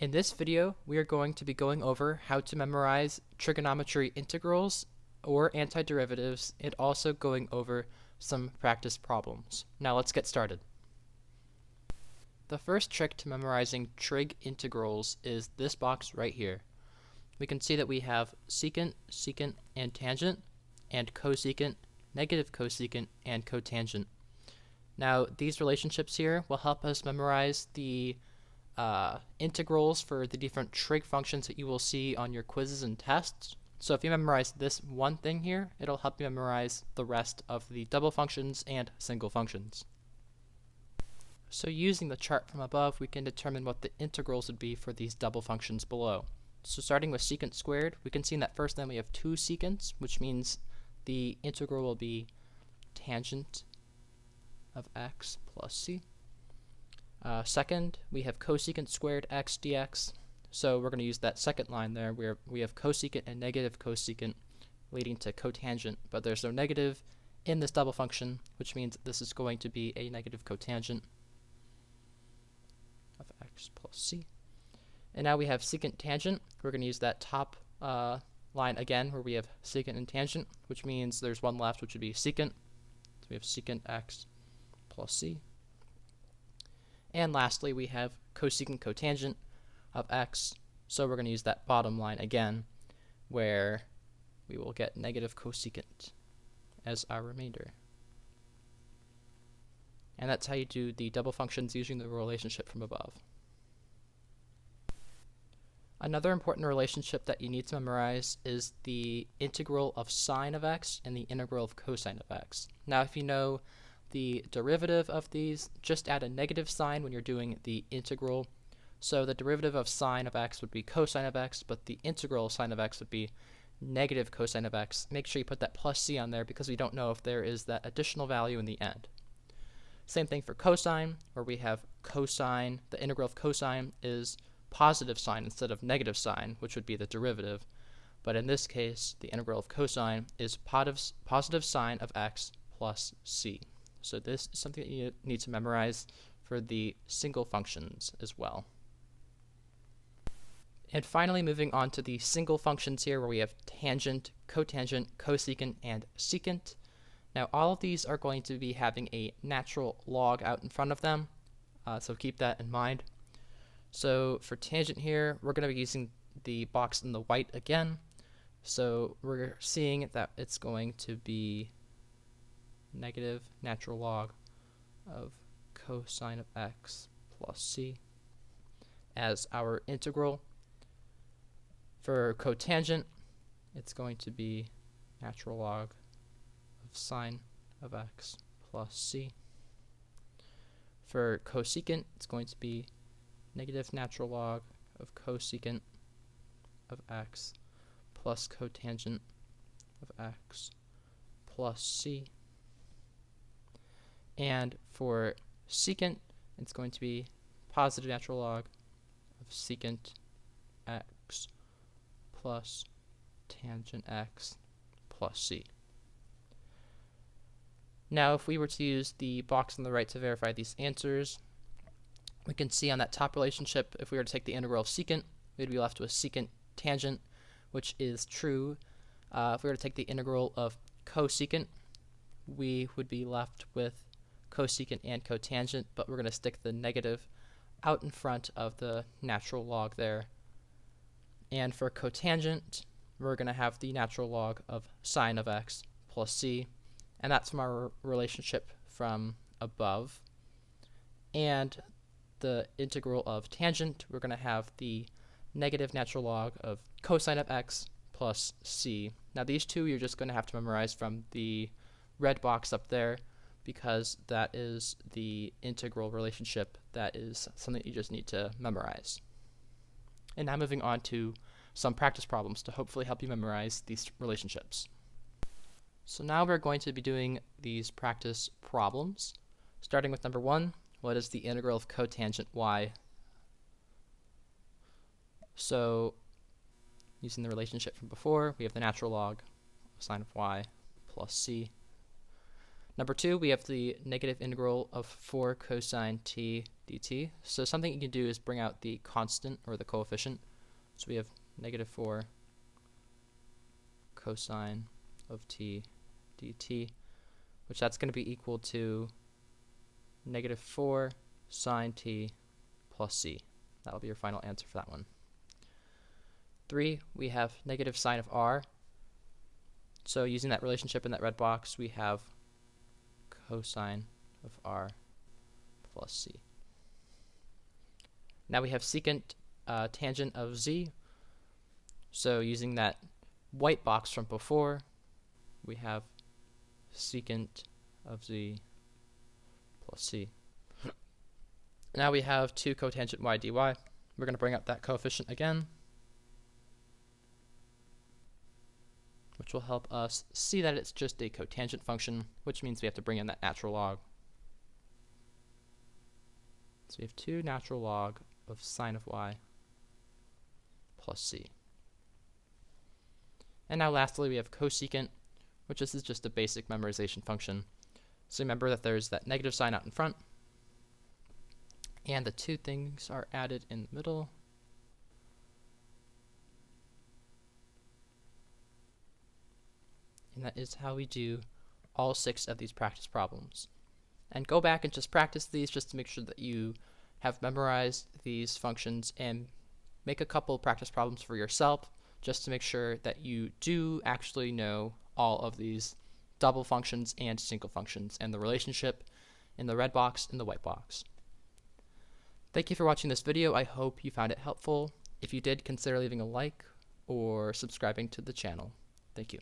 In this video, we are going to be going over how to memorize trigonometry integrals or antiderivatives and also going over some practice problems. Now let's get started. The first trick to memorizing trig integrals is this box right here. We can see that we have secant, secant, and tangent, and cosecant, negative cosecant, and cotangent. Now these relationships here will help us memorize the integrals for the different trig functions that you will see on your quizzes and tests. So if you memorize this one thing here, it'll help you memorize the rest of the double functions and single functions. So using the chart from above, we can determine what the integrals would be for these double functions below. So starting with secant squared, we can see in that first line we have 2 secants, which means the integral will be tangent of x plus c. Second, we have cosecant squared x dx. So we're going to use that second line there where we have cosecant and negative cosecant leading to cotangent, but there's no negative in this double function, which means this is going to be a negative cotangent of x plus c. And now we have secant tangent. We're going to use that top line again where we have secant and tangent, which means there's one left, which would be secant. So we have secant x plus c. And lastly, we have cosecant cotangent of x. So we're going to use that bottom line again, where we will get negative cosecant as our remainder. And that's how you do the double functions using the relationship from above. Another important relationship that you need to memorize is the integral of sine of x and the integral of cosine of x. Now, if you know the derivative of these, just add a negative sign when you're doing the integral. So the derivative of sine of x would be cosine of x, but the integral of sine of x would be negative cosine of x. Make sure you put that plus c on there because we don't know if there is that additional value in the end. Same thing for cosine, where we have cosine, the integral of cosine is positive sine instead of negative sine, which would be the derivative. But in this case, the integral of cosine is positive sine of x plus c. So this is something that you need to memorize for the single functions as well. And finally, moving on to the single functions here where we have tangent, cotangent, cosecant, and secant. Now all of these are going to be having a natural log out in front of them, so keep that in mind. So for tangent here, we're going to be using the box in the white again. So we're seeing that it's going to be negative natural log of cosine of x plus c as our integral. For cotangent, it's going to be natural log of sine of x plus c. For cosecant, it's going to be negative natural log of cosecant of x plus cotangent of x plus c. And for secant, it's going to be positive natural log of secant x plus tangent x plus c. Now if we were to use the box on the right to verify these answers, we can see on that top relationship, if we were to take the integral of secant, we'd be left with secant tangent, which is true. If we were to take the integral of cosecant, we would be left with cosecant and cotangent, but we're going to stick the negative out in front of the natural log there. And for cotangent, we're going to have the natural log of sine of x plus c, and that's from our relationship from above. And the integral of tangent, we're going to have the negative natural log of cosine of x plus c. Now these two you're just going to have to memorize from the red box up there, because that is the integral relationship. That is something you just need to memorize. And now moving on to some practice problems to hopefully help you memorize these relationships. So now we're going to be doing these practice problems, starting with number 1. What is the integral of cotangent y? So using the relationship from before, we have the natural log of sine of y plus c. Number 2, we have the negative integral of 4 cosine t dt. So something you can do is bring out the constant or the coefficient. So we have negative 4 cosine of t dt, which that's going to be equal to negative 4 sine t plus c. That will be your final answer for that one. 3, we have negative sine of r. So using that relationship in that red box, we have cosine of r plus c. Now we have secant tangent of z. So using that white box from before, we have secant of z plus c. Now we have 2 cotangent y dy. We're going to bring up that coefficient again, which will help us see that it's just a cotangent function, which means we have to bring in that natural log. So we have 2 natural log of sine of y plus c. And now lastly, we have cosecant, which this is just a basic memorization function. So remember that there's that negative sign out in front, and the 2 things are added in the middle. And that is how we do all 6 of these practice problems. And go back and just practice these just to make sure that you have memorized these functions, and make a couple practice problems for yourself just to make sure that you do actually know all of these double functions and single functions and the relationship in the red box and the white box. Thank you for watching this video. I hope you found it helpful. If you did, consider leaving a like or subscribing to the channel. Thank you.